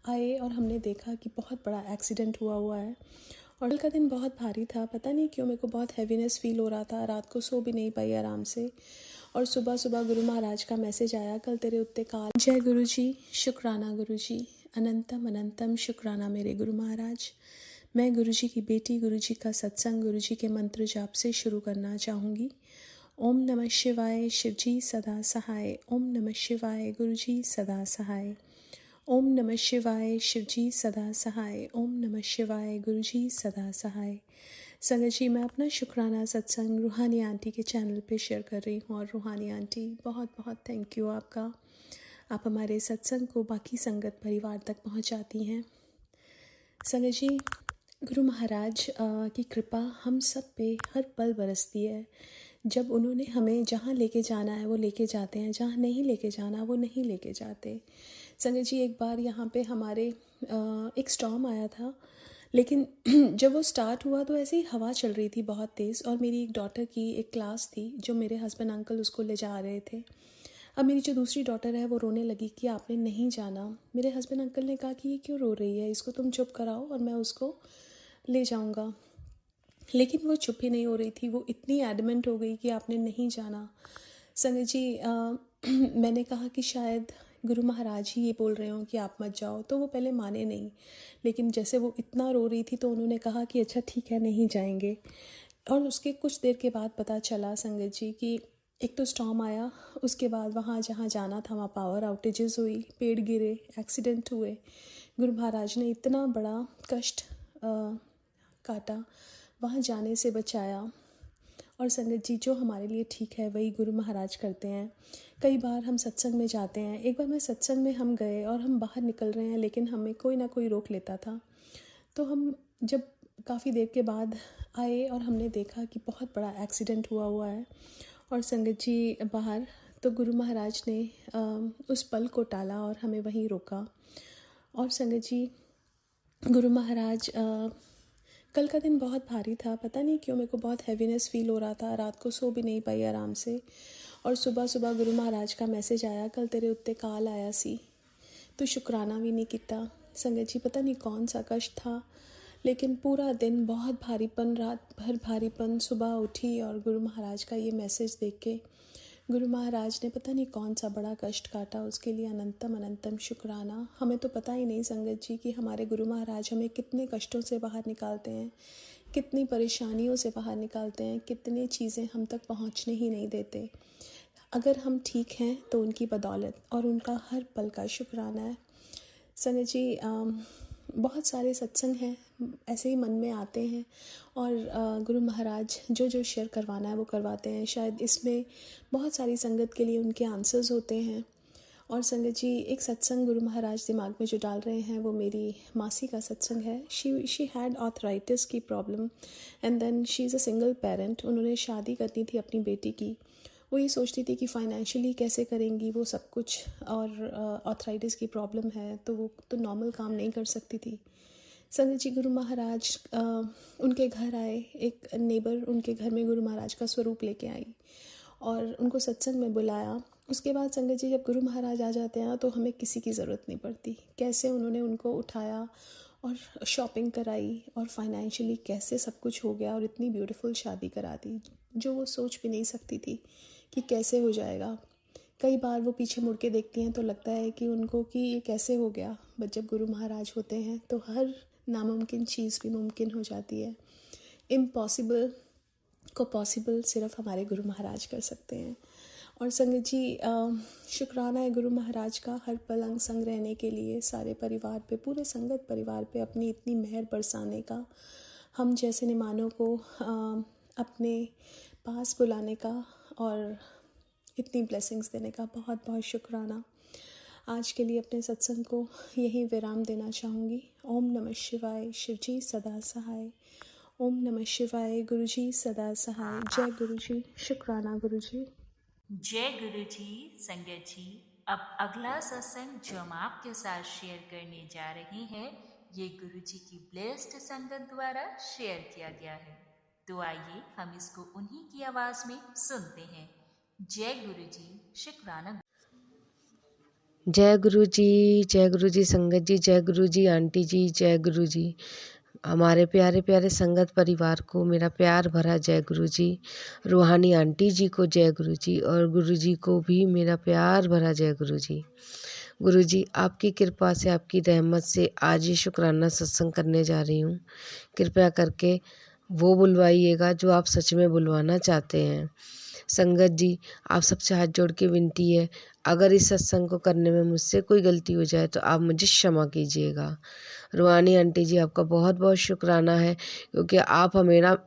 आए और हमने देखा कि बहुत बड़ा एक्सीडेंट हुआ है। और कल का दिन बहुत भारी था, पता नहीं क्यों मेरे को बहुत हैवीनेस फील हो रहा था। रात को सो भी नहीं पाई आराम से। और सुबह सुबह गुरु महाराज का मैसेज आया, कल तेरे उत्ते काल। जय गुरु जी, शुक्राना गुरु जी, अनंतम अनंतम शुक्राना मेरे गुरु महाराज। मैं गुरु जी की बेटी, गुरु जी का सत्संग, गुरु जी के मंत्र जाप से शुरू करना चाहूँगी। ओम नमः शिवाय, शिव जी सदा सहाय। ओम नमः शिवाय, गुरु जी सदा सहाय। ओम नमः शिवाय, शिव जी सदा सहाय। ओम नमः शिवाय, गुरु जी सदा सहाय। संगत जी, मैं अपना शुक्राना सत्संग रूहानी आंटी के चैनल पे शेयर कर रही हूँ। और रूहानी आंटी, बहुत बहुत थैंक यू आपका। आप हमारे सत्संग को बाकी संगत परिवार तक पहुँचाती हैं। संगत जी, गुरु महाराज की कृपा हम सब पे हर पल बरसती है। जब उन्होंने हमें जहाँ लेके जाना है वो लेके जाते हैं, जहाँ नहीं लेके जाना वो नहीं लेके जाते। संगत जी, एक बार यहाँ पे हमारे एक स्टॉर्म आया था, लेकिन जब वो स्टार्ट हुआ तो ऐसे ही हवा चल रही थी बहुत तेज़। और मेरी एक डॉटर की एक क्लास थी जो मेरे हस्बैंड अंकल उसको ले जा रहे थे। अब मेरी जो दूसरी डॉटर है वो रोने लगी कि आपने नहीं जाना। मेरे हस्बैंड अंकल ने कहा कि ये क्यों रो रही है, इसको तुम चुप कराओ और मैं उसको ले जाऊंगा। लेकिन वो चुप ही नहीं हो रही थी, वो इतनी एडमेंट हो गई कि आपने नहीं जाना। संगत जी, मैंने कहा कि शायद गुरु महाराज ही ये बोल रहे हो कि आप मत जाओ, तो वो पहले माने नहीं। लेकिन जैसे वो इतना रो रही थी तो उन्होंने कहा कि अच्छा ठीक है, नहीं जाएंगे। और उसके कुछ देर के बाद पता चला संगत जी कि एक तो स्टॉर्म आया, उसके बाद वहाँ जहाँ जाना था वहाँ पावर आउटेजेस हुई, पेड़ गिरे, एक्सीडेंट हुए। गुरु महाराज ने इतना बड़ा कष्ट काटा, वहाँ जाने से बचाया। और संगत जी, जो हमारे लिए ठीक है वही गुरु महाराज करते हैं। कई बार हम सत्संग में जाते हैं, एक बार मैं सत्संग में हम गए और हम बाहर निकल रहे हैं लेकिन हमें कोई ना कोई रोक लेता था। तो हम जब काफ़ी देर के बाद आए और हमने देखा कि बहुत बड़ा एक्सीडेंट हुआ है। और संगत जी बाहर, तो गुरु महाराज ने उस पल को टाला और हमें वहीं रोका। और संगत जी, गुरु महाराज कल का दिन बहुत भारी था, पता नहीं क्यों मेरे को बहुत हैवीनेस फील हो रहा था। रात को सो भी नहीं पाई आराम से। और सुबह सुबह गुरु महाराज का मैसेज आया, कल तेरे उत्ते काल आया सी, तो शुक्राना भी नहीं किया। संगत जी, पता नहीं कौन सा कष्ट था, लेकिन पूरा दिन बहुत भारीपन, रात भर भारीपन। सुबह उठी और गुरु महाराज का ये मैसेज देख के गुरु महाराज ने पता नहीं कौन सा बड़ा कष्ट काटा, उसके लिए अनंतम अनंतम शुक्राना। हमें तो पता ही नहीं संगत जी कि हमारे गुरु महाराज हमें कितने कष्टों से बाहर निकालते हैं, कितनी परेशानियों से बाहर निकालते हैं, कितनी चीज़ें हम तक पहुंचने ही नहीं देते। अगर हम ठीक हैं तो उनकी बदौलत और उनका हर पल का शुक्राना है। संगत जी, बहुत सारे सत्संग हैं ऐसे ही मन में आते हैं और गुरु महाराज जो जो शेयर करवाना है वो करवाते हैं। शायद इसमें बहुत सारी संगत के लिए उनके आंसर्स होते हैं। और संगत जी, एक सत्संग गुरु महाराज दिमाग में जो डाल रहे हैं वो मेरी मासी का सत्संग है। शी हैड आर्थराइटिस की problem and then she is a single parent. उन्होंने शादी करनी थी अपनी बेटी की। वो ये सोचती थी कि फाइनेंशियली कैसे करेंगी वो सब कुछ, और आर्थराइटिस की प्रॉब्लम है तो वो तो नॉर्मल काम नहीं कर सकती थी। संगत जी, गुरु महाराज उनके घर आए। एक नेबर उनके घर में गुरु महाराज का स्वरूप लेके आई और उनको सत्संग में बुलाया। उसके बाद संगत जी, जब गुरु महाराज आ जाते हैं तो हमें किसी की ज़रूरत नहीं पड़ती। कैसे उन्होंने उनको उठाया और शॉपिंग कराई और फाइनेंशियली कैसे सब कुछ हो गया और इतनी ब्यूटीफुल शादी करा दी जो वो सोच भी नहीं सकती थी कि कैसे हो जाएगा। कई बार वो पीछे मुड़ के देखती हैं तो लगता है कि उनको कि ये कैसे हो गया, बट जब गुरु महाराज होते हैं तो हर नामुमकिन चीज़ भी मुमकिन हो जाती है। इम्पॉसिबल को पॉसिबल सिर्फ हमारे गुरु महाराज कर सकते हैं। और संगत जी, शुक्राना है गुरु महाराज का हर पल अंग संग रहने के लिए, सारे परिवार पे, पूरे संगत परिवार पे अपनी इतनी मेहर बरसाने का, हम जैसे निमानों को अपने पास बुलाने का और इतनी ब्लेसिंग्स देने का बहुत बहुत शुक्राना। आज के लिए अपने सत्संग को यहीं विराम देना चाहूँगी। ओम नमः शिवाय, शिव जी सदा सहाय। ओम नमः शिवाय, गुरु जी सदा सहाय। जय गुरु जी, शुक्राना गुरु जी। जय गुरु जी। संगत जी, अब अगला सत्संग जो हम आपके साथ शेयर करने जा रहे हैं, ये गुरु जी की ब्लेस्ड संगत द्वारा शेयर किया गया है। तो आइए हम इसको उन्हीं की आवाज में सुनते हैं। जय गुरु जी, शुक्राना। जय गुरु जी, जय गुरु जी संगत जी, जय गुरु जी आंटी जी, जय गुरु जी। हमारे प्यारे प्यारे संगत परिवार को मेरा प्यार भरा जय गुरु जी। रूहानी आंटी जी को जय गुरु जी और गुरु जी को भी मेरा प्यार भरा जय गुरु जी। गुरु जी आपकी कृपा से, आपकी रहमत से आज ये शुक्राना सत्संग करने जा रही हूँ। कृपया करके वो बुलवाइएगा जो आप सच में बुलवाना चाहते हैं। संगत जी आप सबसे हाथ जोड़ के विनती है, अगर इस सत्संग को करने में मुझसे कोई गलती हो जाए तो आप मुझे क्षमा कीजिएगा। रूहानी आंटी जी आपका बहुत बहुत शुक्राना है, क्योंकि आप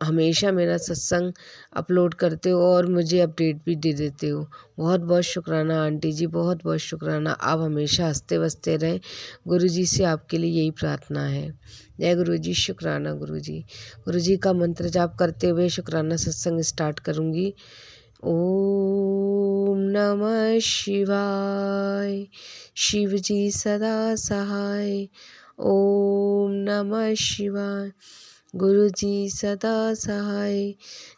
हमेशा मेरा सत्संग अपलोड करते हो और मुझे अपडेट भी दे देते हो। बहुत बहुत शुक्राना आंटी जी, बहुत बहुत शुक्राना। आप हमेशा हंसते बसते रहें, गुरु जी से आपके लिए यही प्रार्थना है। जय गुरु जी, शुक्राना गुरु जी। गुरु जी का मंत्र जाप करते हुए शुक्राना सत्संग स्टार्ट करूँगी। ओम नमः शिवाय, शिव जी सदा सहाय। ओम नमः शिवाय, गुरु जी सदा सहाय।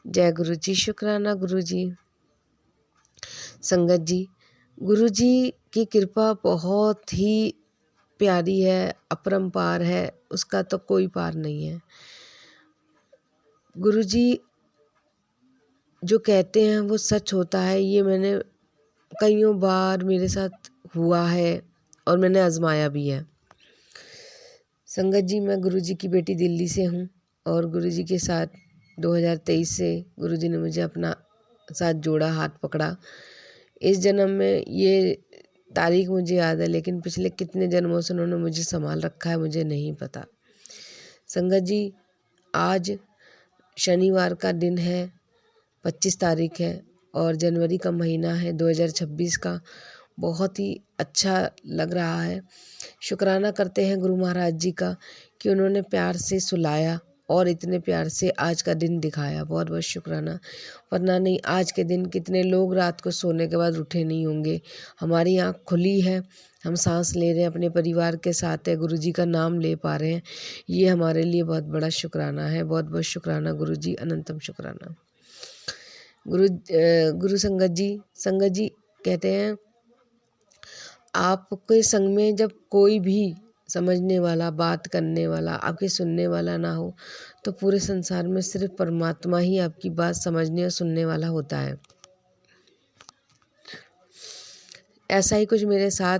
जय गुरु जी, शुक्राना गुरु जी। संगत जी, गुरु जी की कृपा बहुत ही प्यारी है, अपरंपार है, उसका तो कोई पार नहीं है। गुरु जी जो कहते हैं वो सच होता है, ये मैंने कईयों बार मेरे साथ हुआ है और मैंने आजमाया भी है। संगत जी मैं गुरु जी की बेटी दिल्ली से हूँ और गुरु जी के साथ 2023 से गुरु जी ने मुझे अपना साथ जोड़ा, हाथ पकड़ा। इस जन्म में ये तारीख मुझे याद है, लेकिन पिछले कितने जन्मों से उन्होंने मुझे संभाल रखा है मुझे नहीं पता। संगत जी आज शनिवार का दिन है, 25 तारीख है और जनवरी का महीना है 2026 का। बहुत ही अच्छा लग रहा है। शुक्राना करते हैं गुरु महाराज जी का कि उन्होंने प्यार से सुलाया और इतने प्यार से आज का दिन दिखाया। बहुत बहुत शुक्राना। वरना नहीं, आज के दिन कितने लोग रात को सोने के बाद उठे नहीं होंगे। हमारी आँख खुली है, हम सांस ले रहे हैं, अपने परिवार के साथ है, गुरु जी का नाम ले पा रहे हैं। ये हमारे लिए बहुत बड़ा शुक्राना है। बहुत बहुत शुक्राना गुरु जी, अनंतम शुक्राना। गुरु संगत जी कहते हैं आपके संग में जब कोई भी समझने वाला, बात करने वाला, आपके सुनने वाला ना हो तो पूरे संसार में सिर्फ परमात्मा ही आपकी बात समझने और सुनने वाला होता है। ऐसा ही कुछ मेरे साथ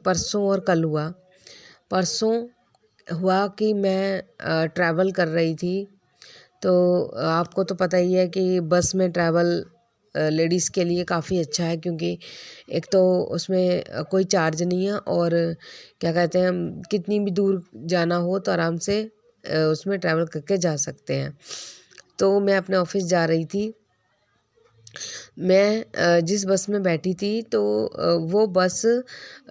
परसों और कल हुआ। परसों हुआ कि मैं ट्रैवल कर रही थी, तो आपको तो पता ही है कि बस में ट्रैवल लेडीज़ के लिए काफ़ी अच्छा है, क्योंकि एक तो उसमें कोई चार्ज नहीं है और क्या कहते हैं, कितनी भी दूर जाना हो तो आराम से उसमें ट्रैवल करके जा सकते हैं। तो मैं अपने ऑफिस जा रही थी। मैं जिस बस में बैठी थी तो वो बस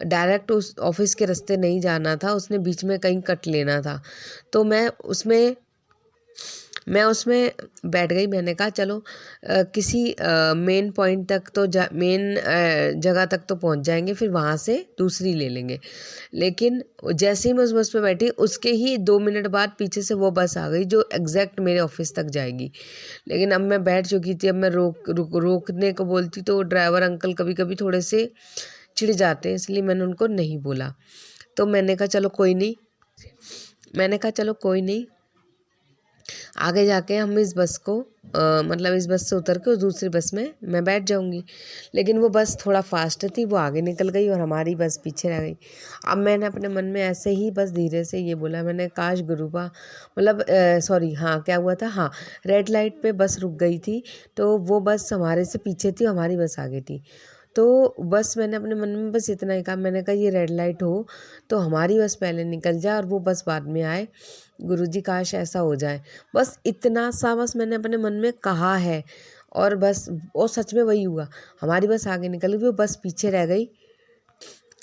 डायरेक्ट उस ऑफिस के रास्ते नहीं जाना था, उसने बीच में कहीं कट लेना था। तो मैं उसमें बैठ गई। मैंने कहा चलो किसी मेन पॉइंट तक तो मेन जगह तक तो पहुंच जाएंगे, फिर वहाँ से दूसरी ले लेंगे। लेकिन जैसे ही मैं उस बस पे बैठी, उसके ही 2 मिनट बाद पीछे से वो बस आ गई जो एग्जैक्ट मेरे ऑफिस तक जाएगी। लेकिन अब मैं बैठ चुकी थी। अब मैं रोकने को बोलती तो ड्राइवर अंकल कभी कभी थोड़े से चिढ़ जाते हैं, इसलिए मैंने उनको नहीं बोला। तो मैंने कहा चलो कोई नहीं, आगे जाके हम इस बस को मतलब इस बस से उतर के उस दूसरी बस में मैं बैठ जाऊंगी। लेकिन वो बस थोड़ा फास्ट थी, वो आगे निकल गई और हमारी बस पीछे रह गई। अब मैंने अपने मन में ऐसे ही बस धीरे से ये बोला, मैंने काश गुरुबा मतलब क्या हुआ था, हाँ, रेड लाइट पे बस रुक गई थी, तो वो बस हमारे से पीछे थी, हमारी बस आगे थी। तो बस मैंने अपने मन में बस इतना ही कहा, मैंने कहा ये रेड लाइट हो तो हमारी बस पहले निकल जाए और वो बस बाद में आए। गुरुजी काश ऐसा हो जाए। बस इतना सा बस मैंने अपने मन में कहा है और बस वो सच में वही हुआ। हमारी बस आगे निकल गई, वो बस पीछे रह गई।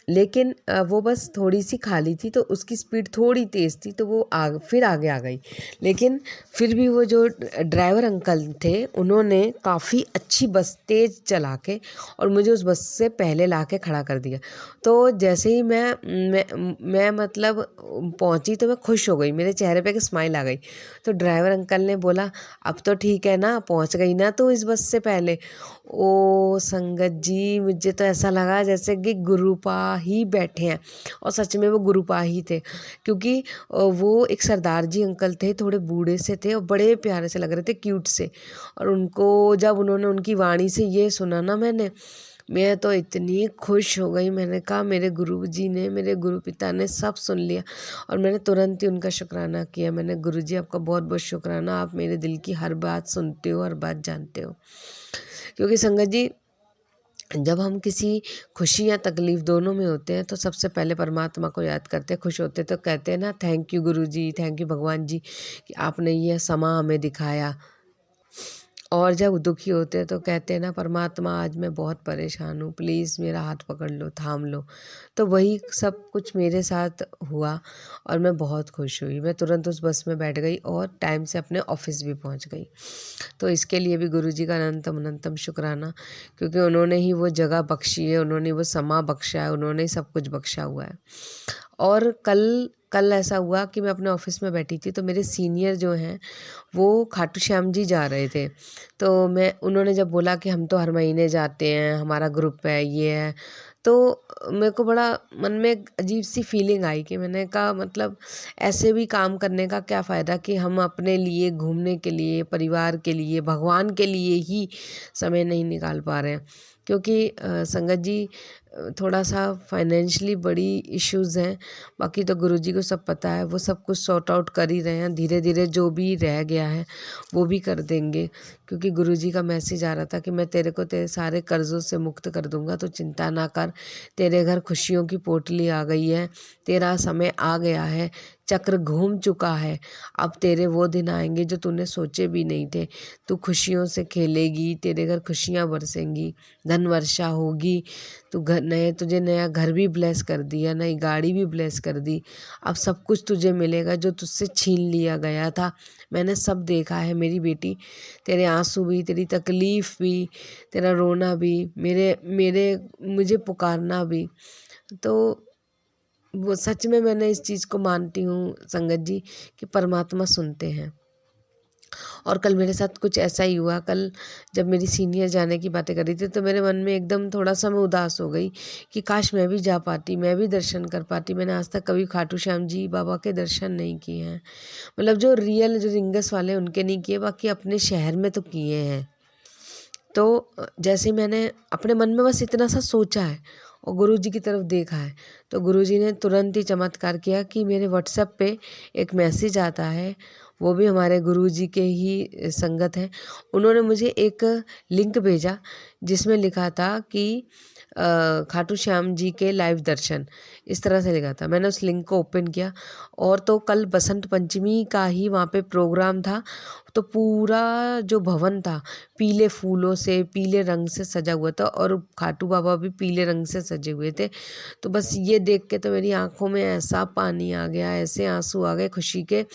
लेकिन वो बस थोड़ी सी खाली थी तो उसकी स्पीड थोड़ी तेज़ थी, तो वो फिर आगे आ गई। लेकिन फिर भी वो जो ड्राइवर अंकल थे उन्होंने काफ़ी अच्छी बस तेज़ चला के और मुझे उस बस से पहले ला के खड़ा कर दिया। तो जैसे ही मैं मतलब पहुंची तो मैं खुश हो गई, मेरे चेहरे पे एक स्माइल आ गई। तो ड्राइवर अंकल ने बोला अब तो ठीक है ना, पहुंच गई ना तो इस बस से पहले। ओ संगत जी, मुझे तो ऐसा लगा जैसे कि गुरुपा ही बैठे हैं, और सच में वो गुरुपा ही थे, क्योंकि वो एक सरदार जी अंकल थे, थोड़े बूढ़े से थे और बड़े प्यारे से लग रहे थे, क्यूट से। और उनको जब उन्होंने उनकी वाणी से ये सुना ना मैं तो इतनी खुश हो गई। मैंने कहा मेरे गुरुजी ने, मेरे गुरु पिता ने सब सुन लिया। और मैंने तुरंत ही उनका शुक्राना किया। मैंने गुरुजी आपका बहुत बहुत शुक्राना, आप मेरे दिल की हर बात सुनते हो, हर बात जानते हो। क्योंकि संगत जी, जब हम किसी खुशी या तकलीफ दोनों में होते हैं तो सबसे पहले परमात्मा को याद करते हैं। खुश होते तो कहते हैं ना, thank you Guruji, thank you भगवान जी कि आपने ये समा हमें दिखाया। और जब दुखी होते हैं तो कहते हैं ना, परमात्मा आज मैं बहुत परेशान हूँ, प्लीज़ मेरा हाथ पकड़ लो, थाम लो। तो वही सब कुछ मेरे साथ हुआ और मैं बहुत खुश हुई। मैं तुरंत उस बस में बैठ गई और टाइम से अपने ऑफिस भी पहुँच गई। तो इसके लिए भी गुरुजी का अनंतम अनंतम शुक्राना, क्योंकि उन्होंने ही वो जगह बख्शी है, उन्होंने वो समा बख्शा है, उन्होंने ही सब कुछ बख्शा हुआ है। और कल ऐसा हुआ कि मैं अपने ऑफिस में बैठी थी, तो मेरे सीनियर जो हैं वो खाटू श्याम जी जा रहे थे। तो उन्होंने जब बोला कि हम तो हर महीने जाते हैं, हमारा ग्रुप है, ये है, तो मेरे को बड़ा मन में एक अजीब सी फीलिंग आई कि मैंने कहा मतलब ऐसे भी काम करने का क्या फ़ायदा कि हम अपने लिए, घूमने के लिए, परिवार के लिए, भगवान के लिए ही समय नहीं निकाल पा रहे हैं। क्योंकि संगत जी, थोड़ा सा फाइनेंशियली बड़ी इश्यूज़ हैं। बाकी तो गुरुजी को सब पता है, वो सब कुछ सॉर्ट आउट कर ही रहे हैं। धीरे धीरे जो भी रह गया है वो भी कर देंगे, क्योंकि गुरुजी का मैसेज आ रहा था कि मैं तेरे को तेरे सारे कर्ज़ों से मुक्त कर दूंगा, तो चिंता ना कर। तेरे घर खुशियों की पोटली आ गई है, तेरा समय आ गया है, चक्र घूम चुका है। अब तेरे वो दिन आएंगे जो तूने सोचे भी नहीं थे। तू खुशियों से खेलेगी, तेरे घर खुशियाँ बरसेंगी, धन वर्षा होगी। तू तुझे नया घर भी ब्लेस कर दिया, नई गाड़ी भी ब्लेस कर दी। अब सब कुछ तुझे मिलेगा जो तुझसे छीन लिया गया था। मैंने सब देखा है मेरी बेटी, तेरे आंसू भी, तेरी तकलीफ़ भी, तेरा रोना भी, मुझे पुकारना भी। तो वो सच में मैंने इस चीज़ को मानती हूँ संगत जी कि परमात्मा सुनते हैं। और कल मेरे साथ कुछ ऐसा ही हुआ। कल जब मेरी सीनियर जाने की बातें कर रही थी तो मेरे मन में एकदम थोड़ा सा मैं उदास हो गई कि काश मैं भी जा पाती, मैं भी दर्शन कर पाती। मैंने आज तक कभी खाटू श्याम जी बाबा के दर्शन नहीं किए हैं, मतलब जो रियल, जो रिंगस वाले उनके नहीं किए, बाकी अपने शहर में तो किए हैं। तो जैसे मैंने अपने मन में बस इतना सा सोचा है और गुरुजी की तरफ देखा है, तो गुरुजी ने तुरंत ही चमत्कार किया कि मेरे व्हाट्सएप पे एक मैसेज आता है, वो भी हमारे गुरुजी के ही संगत हैं। उन्होंने मुझे एक लिंक भेजा जिसमें लिखा था कि खाटू श्याम जी के लाइव दर्शन, इस तरह से लिखा था। मैंने उस लिंक को ओपन किया और तो कल बसंत पंचमी का ही वहाँ पे प्रोग्राम था। तो पूरा जो भवन था पीले फूलों से, पीले रंग से सजा हुआ था और खाटू बाबा भी पीले रंग से सजे हुए थे। तो बस ये देख के तो मेरी आंखों में ऐसा पानी आ गया, ऐसे आंसू आ गए खुशी के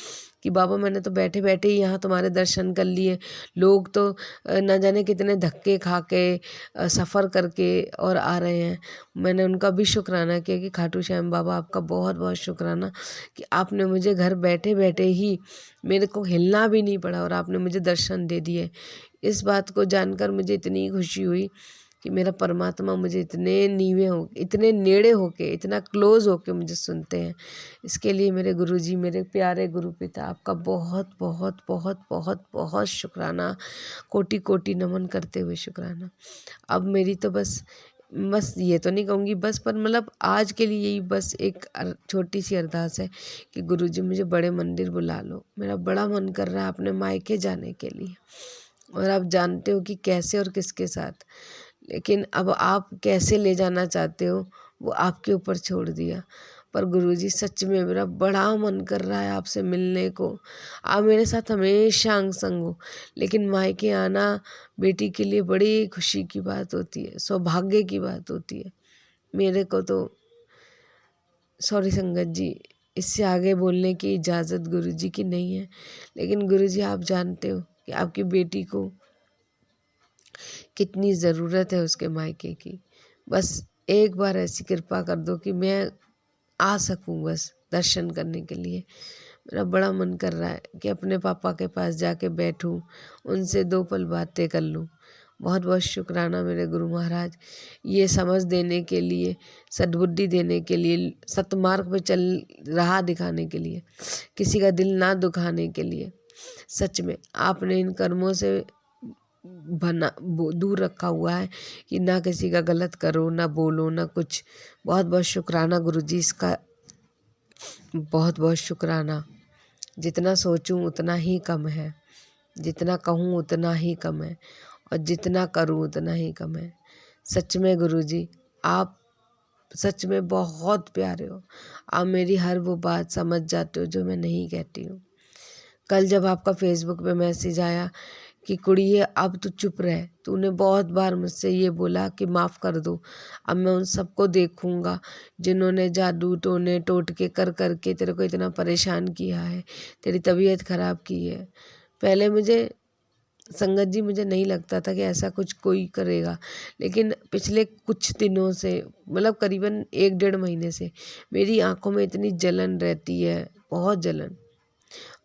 कि बाबा मैंने तो बैठे बैठे ही यहाँ तुम्हारे दर्शन कर लिए। लोग तो न जाने कितने धक्के खा के, सफ़र करके और आ रहे हैं। मैंने उनका भी शुक्राना किया कि खाटू श्याम बाबा आपका बहुत बहुत शुक्राना कि आपने मुझे घर बैठे बैठे ही, मेरे को हिलना भी नहीं पड़ा और आपने मुझे दर्शन दे दिए। इस बात को जानकर मुझे इतनी खुशी हुई कि मेरा परमात्मा मुझे इतने नेड़े होके, इतना क्लोज होके मुझे सुनते हैं। इसके लिए मेरे गुरुजी, मेरे प्यारे गुरु पिता, आपका बहुत बहुत बहुत बहुत बहुत शुक्राना, कोटि कोटि नमन करते हुए शुक्राना। अब मेरी तो बस ये तो नहीं कहूँगी बस, पर मतलब आज के लिए यही बस एक छोटी सी अरदास है कि गुरुजी मुझे बड़े मंदिर बुला लो। मेरा बड़ा मन कर रहा है अपने मायके जाने के लिए, और आप जानते हो कि कैसे और किसके साथ, लेकिन अब आप कैसे ले जाना चाहते हो वो आपके ऊपर छोड़ दिया। पर गुरुजी सच में मेरा बड़ा मन कर रहा है आपसे मिलने को। आप मेरे साथ हमेशा अंग संग हो, लेकिन मायके आना बेटी के लिए बड़ी खुशी की बात होती है, सौभाग्य की बात होती है। मेरे को तो सॉरी संगत जी, इससे आगे बोलने की इजाज़त गुरुजी की नहीं है, लेकिन गुरुजी आप जानते हो कि आपकी बेटी को कितनी ज़रूरत है उसके मायके की। बस एक बार ऐसी कृपा कर दो कि मैं आ सकूं बस दर्शन करने के लिए। मेरा बड़ा मन कर रहा है कि अपने पापा के पास जाके बैठूं, उनसे 2 पल बातें कर लूं। बहुत बहुत शुक्राना मेरे गुरु महाराज, ये समझ देने के लिए, सद्बुद्धि देने के लिए, सतमार्ग पे चल राह दिखाने के लिए, किसी का दिल ना दुखाने के लिए। सच में आपने इन कर्मों से दूर रखा हुआ है कि ना किसी का गलत करो, ना बोलो, ना कुछ। बहुत बहुत शुक्राना गुरुजी, इसका बहुत बहुत शुक्राना। जितना सोचूं उतना ही कम है, जितना कहूँ उतना ही कम है, और जितना करूँ उतना ही कम है। सच में गुरुजी, आप सच में बहुत प्यारे हो। आप मेरी हर वो बात समझ जाते हो जो मैं नहीं कहती हूँ। कल जब आपका फेसबुक पे मैसेज आया कि कुड़िए अब तू चुप रह, तूने बहुत बार मुझसे ये बोला कि माफ़ कर दो, अब मैं उन सबको देखूंगा जिन्होंने जादू टोने टोटके कर करके तेरे को इतना परेशान किया है, तेरी तबीयत ख़राब की है। पहले मुझे संगत जी मुझे नहीं लगता था कि ऐसा कुछ कोई करेगा, लेकिन पिछले कुछ दिनों से, मतलब करीबन 1-1.5 महीने से मेरी आंखों में इतनी जलन रहती है, बहुत जलन,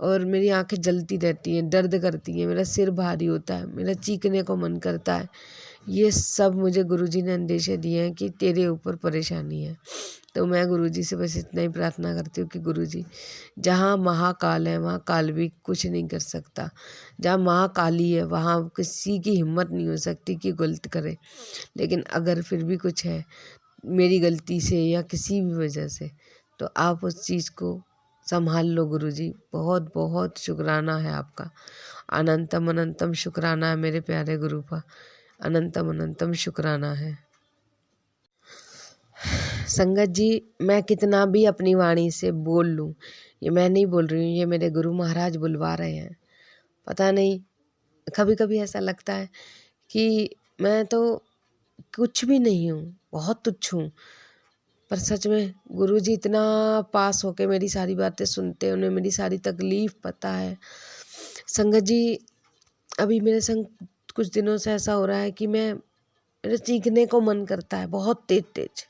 और मेरी आंखें जलती रहती हैं, दर्द करती हैं, मेरा सिर भारी होता है, मेरा चीखने को मन करता है। ये सब मुझे गुरुजी ने अंदेशे दिए हैं कि तेरे ऊपर परेशानी है। तो मैं गुरुजी से बस इतना ही प्रार्थना करती हूँ कि गुरुजी, जहाँ महाकाल है वहाँ काल भी कुछ नहीं कर सकता। जहाँ महाकाली है वहाँ किसी की हिम्मत नहीं हो सकती कि गलत करे। लेकिन अगर फिर भी कुछ है मेरी गलती से या किसी भी वजह से, तो आप उस चीज़ को संभाल लो गुरुजी। बहुत बहुत शुक्राना है आपका, अनंतम अनंतम शुक्राना है मेरे प्यारे गुरु का, अनंतम अनंतम शुक्राना है। संगत जी, मैं कितना भी अपनी वाणी से बोल लूँ, ये मैं नहीं बोल रही हूँ, ये मेरे गुरु महाराज बुलवा रहे हैं। पता नहीं, कभी कभी ऐसा लगता है कि मैं तो कुछ भी नहीं हूँ, बहुत तुच्छ हूँ, पर सच में गुरुजी इतना पास होके मेरी सारी बातें सुनते हैं, उन्हें मेरी सारी तकलीफ़ पता है। संगत जी, अभी मेरे संग कुछ दिनों से ऐसा हो रहा है कि मेरे चीखने को मन करता है, बहुत तेज तेज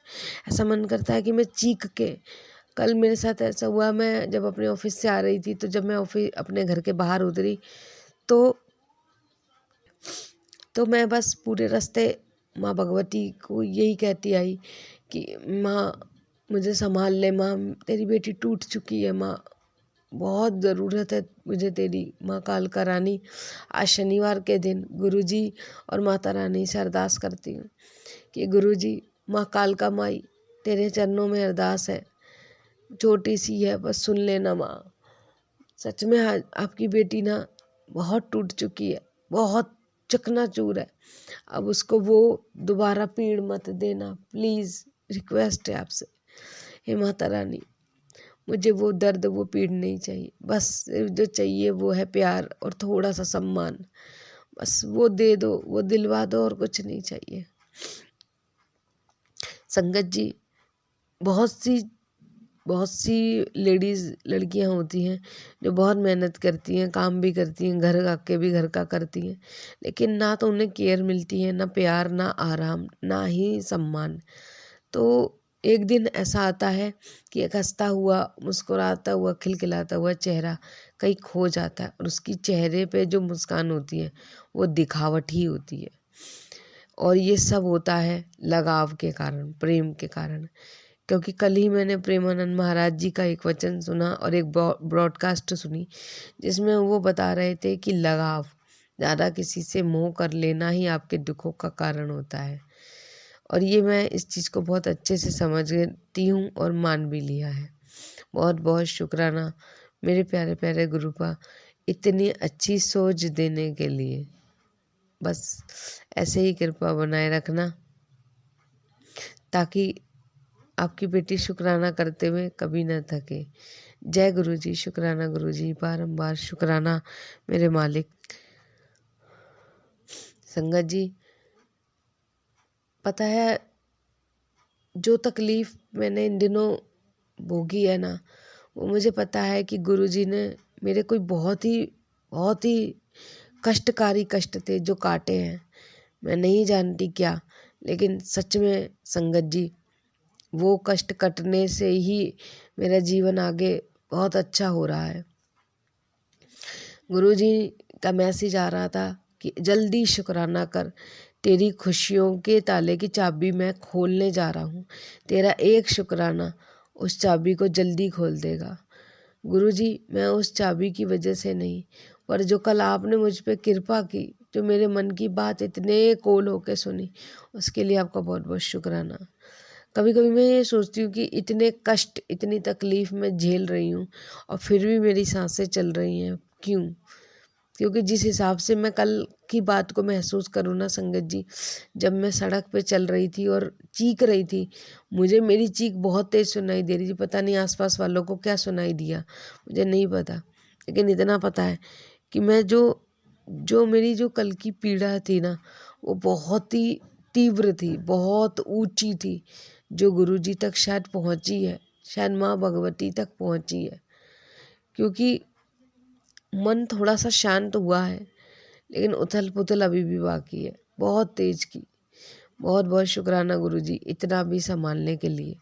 ऐसा मन करता है कि मैं चीख के। कल मेरे साथ ऐसा हुआ, मैं जब अपने ऑफिस से आ रही थी, तो जब मैं ऑफिस अपने घर के बाहर उतरी तो मैं बस पूरे रास्ते माँ भगवती को यही कहती आई कि माँ मुझे संभाल ले, माँ तेरी बेटी टूट चुकी है, माँ बहुत ज़रूरत है मुझे तेरी, माँ कालका रानी। आज शनिवार के दिन गुरुजी और माता रानी से अरदास करती हूँ कि गुरुजी, माँ कालका माई, तेरे चरणों में अरदास है, छोटी सी है, बस सुन लेना माँ। सच में आज आपकी बेटी ना बहुत टूट चुकी है, बहुत चकनाचूर है। अब उसको वो दोबारा पीड़ मत देना, प्लीज़, रिक्वेस्ट है आपसे। हे माता रानी, मुझे वो दर्द वो पीड़ नहीं चाहिए, बस जो चाहिए वो है प्यार और थोड़ा सा सम्मान, बस वो दे दो, वो दिलवा दो, और कुछ नहीं चाहिए। संगत जी, बहुत सी लेडीज़ लड़कियां होती हैं जो बहुत मेहनत करती हैं, काम भी करती हैं, घर आके भी घर का करती हैं, लेकिन ना तो उन्हें केयर मिलती है, ना प्यार, ना आराम, ना ही सम्मान। तो एक दिन ऐसा आता है कि एक हंसता हुआ, मुस्कुराता हुआ, खिलखिलाता हुआ चेहरा कहीं खो जाता है, और उसकी चेहरे पे जो मुस्कान होती है वो दिखावट ही होती है। और ये सब होता है लगाव के कारण, प्रेम के कारण। क्योंकि कल ही मैंने प्रेमानंद महाराज जी का एक वचन सुना और एक ब्रॉडकास्ट सुनी, जिसमें वो बता रहे थे कि लगाव, ज़्यादा किसी से मोह कर लेना ही आपके दुखों का कारण होता है। और ये मैं इस चीज़ को बहुत अच्छे से समझती हूँ और मान भी लिया है। बहुत बहुत शुक्राना मेरे प्यारे प्यारे गुरु का, इतनी अच्छी सोच देने के लिए। बस ऐसे ही कृपा बनाए रखना, ताकि आपकी बेटी शुक्राना करते हुए कभी न थके। जय गुरुजी, शुक्राना गुरुजी, बारंबार शुक्राना मेरे मालिक। संगत जी, पता है जो तकलीफ़ मैंने इन दिनों भोगी है ना, वो मुझे पता है कि गुरुजी ने मेरे कोई बहुत ही कष्टकारी कष्ट थे जो काटे हैं, मैं नहीं जानती क्या, लेकिन सच में संगत जी, वो कष्ट कटने से ही मेरा जीवन आगे बहुत अच्छा हो रहा है। गुरुजी का मैसेज आ रहा था कि जल्दी शुक्राना कर, तेरी खुशियों के ताले की चाबी मैं खोलने जा रहा हूँ। तेरा एक शुक्राना उस चाबी को जल्दी खोल देगा। गुरुजी, मैं उस चाबी की वजह से नहीं, पर जो कल आपने मुझ पे कृपा की, जो मेरे मन की बात इतने कोल होकर सुनी, उसके लिए आपका बहुत बहुत शुक्राना। कभी कभी मैं ये सोचती हूँ कि इतने कष्ट, इतनी तकलीफ़ मैं झेल रही हूँ और फिर भी मेरी सांसें चल रही हैं। क्यों? क्योंकि जिस हिसाब से मैं कल की बात को महसूस करूँ ना संगत जी, जब मैं सड़क पे चल रही थी और चीख रही थी, मुझे मेरी चीख बहुत तेज़ सुनाई दे रही थी। पता नहीं आसपास वालों को क्या सुनाई दिया, मुझे नहीं पता, लेकिन इतना पता है कि मैं जो जो मेरी जो कल की पीड़ा थी ना, वो बहुत ही तीव्र थी, बहुत ऊंची थी, जो गुरुजी तक शायद पहुंची है, शायद माँ भगवती तक पहुंची है। क्योंकि मन थोड़ा सा शांत हुआ है, लेकिन उथल पुथल अभी भी बाकी है, बहुत तेज की। बहुत बहुत शुक्राना गुरुजी इतना भी संभालने के लिए।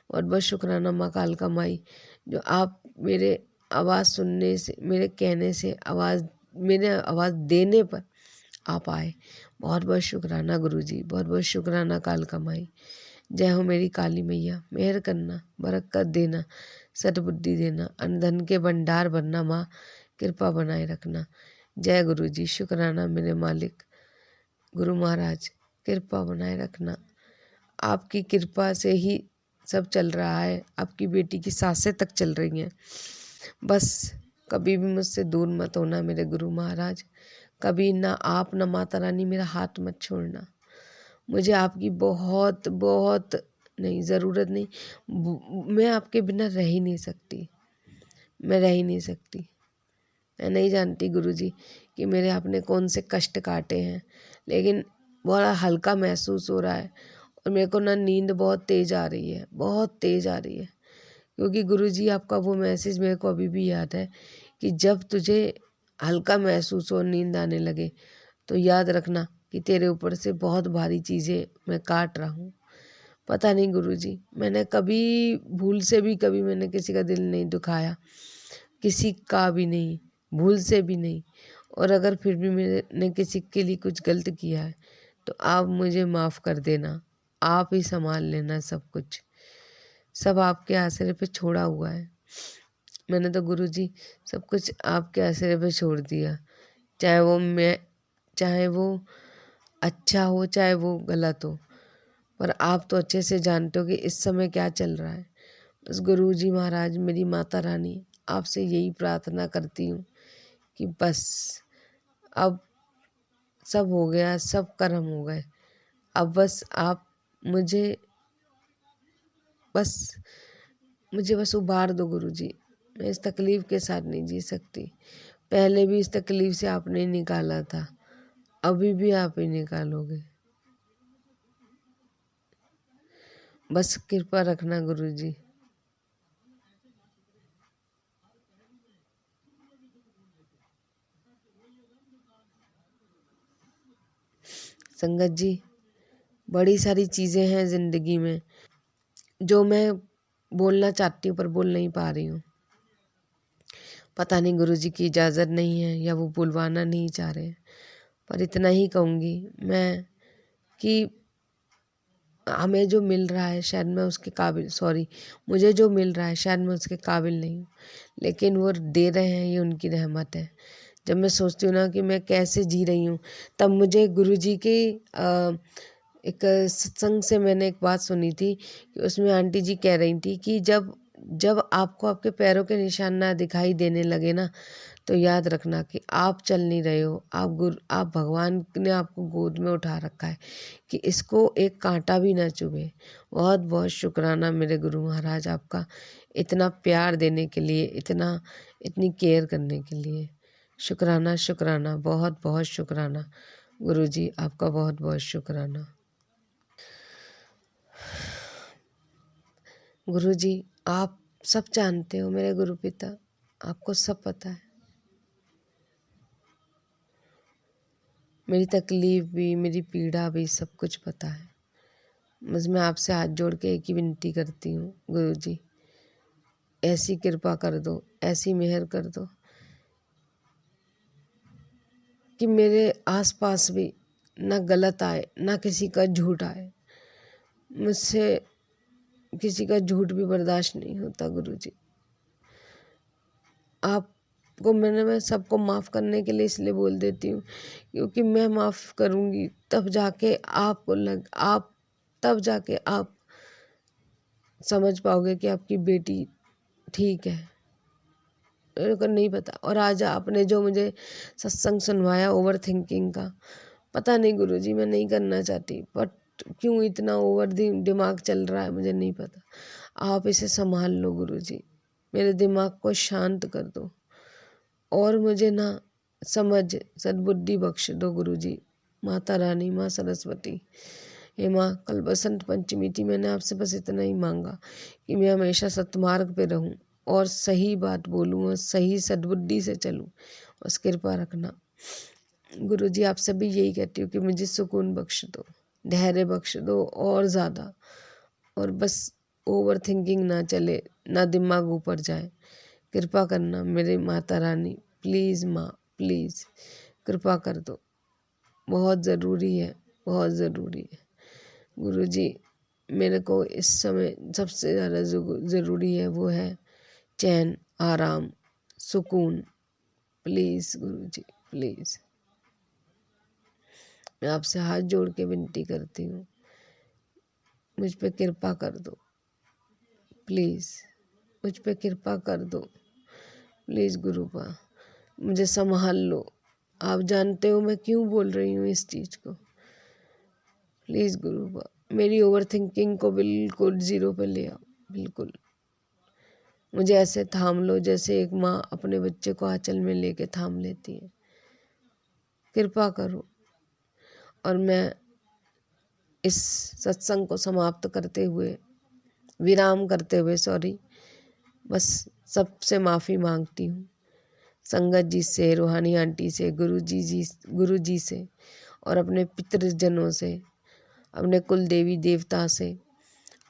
बहुत बहुत शुक्राना माँ कालका माई, जो आप मेरे आवाज़ सुनने से, मेरे कहने से, मेरे आवाज़ देने पर आप आए। बहुत बहुत शुक्राना गुरुजी, बहुत बहुत शुक्राना कालका माई। जय हो मेरी काली मैया, मेहर करना, बरकत देना, सद्बुद्धि देना, अन्न धन के भंडार भरना माँ, कृपा बनाए रखना। जय गुरुजी, शुक्राना मेरे मालिक गुरु महाराज, कृपा बनाए रखना। आपकी कृपा से ही सब चल रहा है, आपकी बेटी की सांसें तक चल रही हैं। बस कभी भी मुझसे दूर मत होना मेरे गुरु महाराज, कभी ना आप ना माता रानी मेरा हाथ मत छोड़ना। मुझे आपकी बहुत बहुत नहीं, ज़रूरत नहीं, मैं आपके बिना रह ही नहीं सकती, मैं रह ही नहीं सकती। मैं नहीं जानती गुरुजी कि मेरे आपने कौन से कष्ट काटे हैं, लेकिन बड़ा हल्का महसूस हो रहा है और मेरे को ना नींद बहुत तेज़ आ रही है, बहुत तेज़ आ रही है। क्योंकि गुरुजी आपका वो मैसेज मेरे को अभी भी याद है कि जब तुझे हल्का महसूस हो, नींद आने लगे, तो याद रखना कि तेरे ऊपर से बहुत भारी चीज़ें मैं काट रहा हूँ। पता नहीं गुरुजी, मैंने कभी भूल से भी कभी मैंने किसी का दिल नहीं दुखाया, किसी का भी नहीं, भूल से भी नहीं। और अगर फिर भी मैंने किसी के लिए कुछ गलत किया है तो आप मुझे माफ़ कर देना, आप ही संभाल लेना सब कुछ, सब आपके आसरे पे छोड़ा हुआ है। मैंने तो गुरुजी सब कुछ आपके आसरे पे छोड़ दिया, चाहे वो अच्छा हो चाहे वो गलत हो, पर आप तो अच्छे से जानते हो कि इस समय क्या चल रहा है। बस गुरुजी महाराज, मेरी माता रानी, आपसे यही प्रार्थना करती हूँ कि बस अब सब हो गया, सब कर्म हो गए, अब बस आप मुझे बस उबार दो गुरुजी। मैं इस तकलीफ़ के साथ नहीं जी सकती। पहले भी इस तकलीफ़ से आपने निकाला था, अभी भी आप ही निकालोगे। बस कृपा रखना गुरुजी। संगत जी, बड़ी सारी चीज़ें हैं ज़िंदगी में जो मैं बोलना चाहती हूँ पर बोल नहीं पा रही हूँ। पता नहीं गुरुजी की इजाज़त नहीं है या वो बुलवाना नहीं चाह रहे हैं, पर इतना ही कहूँगी मैं कि हमें जो मिल रहा है शायद मैं उसके काबिल, मुझे जो मिल रहा है शायद मैं उसके काबिल नहीं हूँ, लेकिन वो दे रहे हैं, ये उनकी रहमत है। जब मैं सोचती हूँ ना कि मैं कैसे जी रही हूँ, तब मुझे गुरुजी के एक सत्संग से मैंने एक बात सुनी थी कि उसमें आंटी जी कह रही थी कि जब जब आपको आपके पैरों के निशान ना दिखाई देने लगे ना, तो याद रखना कि आप चल नहीं रहे हो, आप भगवान ने आपको गोद में उठा रखा है कि इसको एक कांटा भी ना चुभे। बहुत बहुत शुक्राना मेरे गुरु महाराज आपका, इतना प्यार देने के लिए, इतनी केयर करने के लिए। शुक्राना शुक्राना, बहुत बहुत शुक्राना गुरुजी आपका, बहुत बहुत शुक्राना। गुरुजी आप सब जानते हो मेरे गुरु पिता, आपको सब पता है, मेरी तकलीफ़ भी, मेरी पीड़ा भी, सब कुछ पता है। बस मैं आपसे हाथ जोड़ के एक ही विनती करती हूँ गुरुजी, ऐसी कृपा कर दो, ऐसी मेहर कर दो कि मेरे आसपास भी ना गलत आए, ना किसी का झूठ आए। मुझसे किसी का झूठ भी बर्दाश्त नहीं होता गुरुजी। आपको मैं सबको माफ़ करने के लिए इसलिए बोल देती हूँ क्योंकि मैं माफ़ करूँगी तब जाके आप समझ पाओगे कि आपकी बेटी ठीक है। मेरे को नहीं पता। और आज आपने जो मुझे सत्संग सुनवाया ओवर थिंकिंग का, पता नहीं गुरुजी, मैं नहीं करना चाहती, बट क्यों इतना ओवर दिमाग चल रहा है मुझे नहीं पता। आप इसे संभाल लो गुरुजी, मेरे दिमाग को शांत कर दो और मुझे ना समझ सद्बुद्धि बख्श दो गुरुजी। माता रानी, माँ सरस्वती, हे माँ, कल बसंत पंचमी थी, मैंने आपसे बस इतना ही मांगा कि मैं हमेशा सतमार्ग पे रहूं और सही बात बोलूं और सही सद्बुद्धि से चलूं। बस कृपा रखना गुरुजी, आपसे भी यही कहती हूँ कि मुझे सुकून बख्श दो, धैर्य बख्श दो और ज़्यादा, और बस ओवर थिंकिंग ना चले, ना दिमाग ऊपर जाए। कृपा करना मेरे माता रानी, प्लीज़ माँ, प्लीज़ कृपा कर दो। बहुत ज़रूरी है, बहुत ज़रूरी है गुरुजी। मेरे को इस समय सबसे ज़्यादा ज़रूरी है वो है चैन, आराम, सुकून। प्लीज़ गुरुजी, प्लीज़ मैं आपसे हाथ जोड़ के विनती करती हूँ, मुझ पे कृपा कर दो प्लीज़, मुझ पे कृपा कर दो प्लीज़ गुरुपा, मुझे संभाल लो। आप जानते हो मैं क्यों बोल रही हूँ इस चीज़ को। प्लीज़ गुरुपा, मेरी ओवर थिंकिंग को बिल्कुल ज़ीरो पे ले आओ, बिल्कुल मुझे ऐसे थाम लो जैसे एक माँ अपने बच्चे को आंचल में लेके थाम लेती है। कृपा करो। और मैं इस सत्संग को समाप्त करते हुए, विराम करते हुए, बस सबसे माफ़ी मांगती हूँ, संगत जी से, रूहानी आंटी से, गुरु जी से और अपने पितृजनों से, अपने कुल देवी देवता से,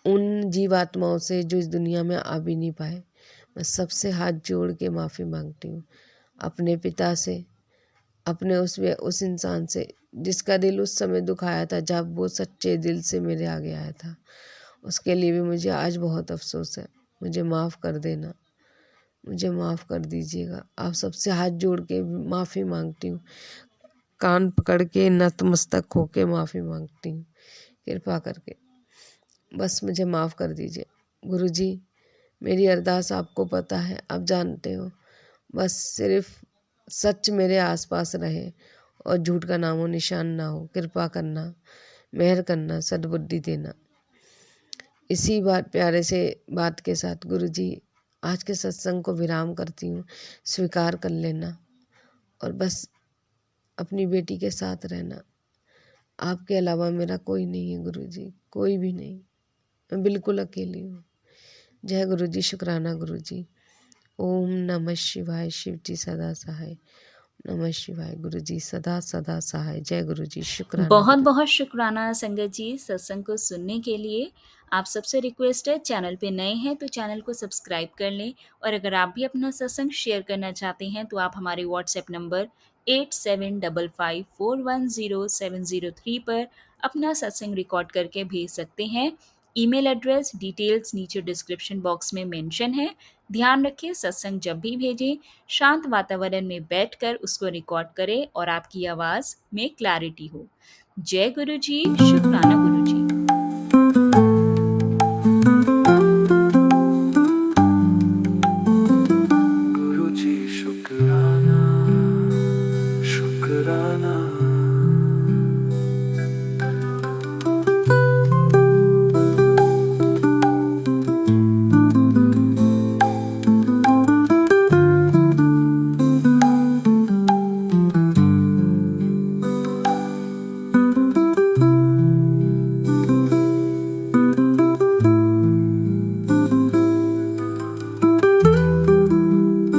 उन जीवात्माओं से जो इस दुनिया में आ भी नहीं पाए। मैं सबसे हाथ जोड़ के माफ़ी मांगती हूँ, अपने पिता से, अपने उस इंसान से जिसका दिल उस समय दुखाया था जब वो सच्चे दिल से मेरे आगे आया था। उसके लिए भी मुझे आज बहुत अफसोस है। मुझे माफ़ कर देना, मुझे माफ़ कर दीजिएगा। आप सबसे हाथ जोड़ के माफ़ी मांगती हूँ, कान पकड़ के नतमस्तक होके माफ़ी मांगती हूँ, कृपा करके बस मुझे माफ़ कर दीजिए गुरुजी। मेरी अरदास आपको पता है, आप जानते हो, बस सिर्फ सच मेरे आसपास रहे और झूठ का नामो निशान ना हो। कृपा करना, मेहर करना, सद्बुद्धि देना। इसी प्यारे से बात के साथ गुरुजी आज के सत्संग को विराम करती हूँ। स्वीकार कर लेना और बस अपनी बेटी के साथ रहना। आपके अलावा मेरा कोई नहीं है गुरुजी, कोई भी नहीं, मैं बिल्कुल अकेली हूँ। जय गुरुजी, शुक्राना गुरुजी। ओम नमः शिवाय। शिव जी सदा सहाय। नमः शिवाय। गुरुजी सदा सदा सहाय। जय गुरुजी, शुक्राना बहुत गुरुजी। बहुत शुक्राना संगत जी सत्संग को सुनने के लिए। आप सबसे रिक्वेस्ट है, चैनल पे नए हैं तो चैनल को सब्सक्राइब कर लें, और अगर आप भी अपना सत्संग शेयर करना चाहते हैं तो आप हमारे व्हाट्सएप नंबर 8755410703 पर अपना सत्संग रिकॉर्ड करके भेज सकते हैं। ईमेल एड्रेस डिटेल्स नीचे डिस्क्रिप्शन बॉक्स में मेंशन है। ध्यान रखें, सत्संग जब भी भेजें शांत वातावरण में बैठकर उसको रिकॉर्ड करें और आपकी आवाज़ में क्लैरिटी हो। जय गुरु जी, शुक्राना गुरु जी।